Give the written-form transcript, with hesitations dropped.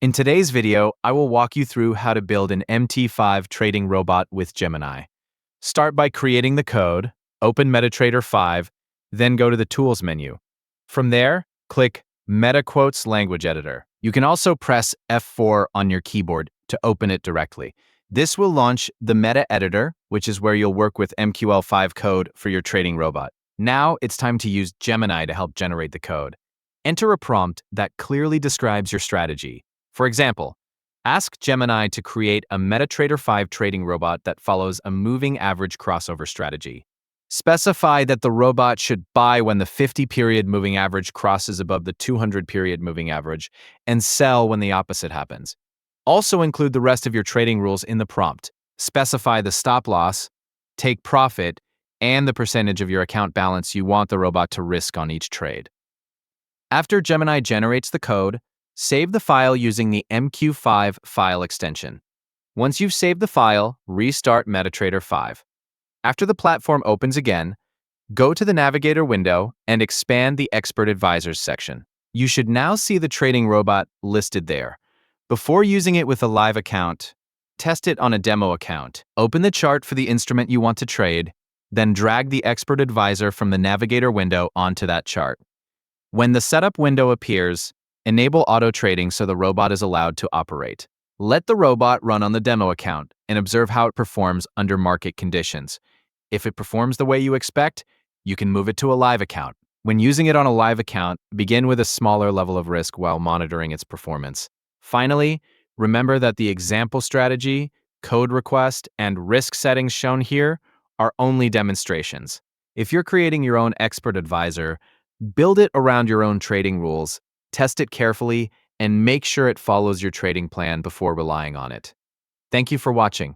In today's video, I will walk you through how to build an MT5 trading robot with Gemini. Start by creating the code, open MetaTrader 5, then go to the Tools menu. From there, click MetaQuotes Language Editor. You can also press F4 on your keyboard to open it directly. This will launch the MetaEditor, which is where you'll work with MQ5 code for your trading robot. Now it's time to use Gemini to help generate the code. Enter a prompt that clearly describes your strategy. For example, ask Gemini to create a MetaTrader 5 trading robot that follows a moving average crossover strategy. Specify that the robot should buy when the 50-period moving average crosses above the 200-period moving average and sell when the opposite happens. Also include the rest of your trading rules in the prompt. Specify the stop loss, take profit, and the percentage of your account balance you want the robot to risk on each trade. After Gemini generates the code, save the file using the MQ5 File extension. Once you've saved the file, restart MetaTrader 5. After the platform opens again, go to the Navigator window and expand the Expert Advisors section. You should now see the trading robot listed there. Before using it with a live account, test it on a demo account. Open the chart for the instrument you want to trade, then drag the Expert Advisor from the Navigator window onto that chart. When the setup window appears, enable AutoTrading so the robot is allowed to operate. Let the robot run on the demo account and observe how it performs under market conditions. If it performs the way you expect, you can move it to a live account. When using it on a live account, begin with a smaller level of risk while monitoring its performance. Finally, remember that the example strategy, code request, and risk settings shown here are only demonstrations. If you're creating your own expert advisor, build it around your own trading rules, test it carefully, and make sure it follows your trading plan before relying on it. Thank you for watching.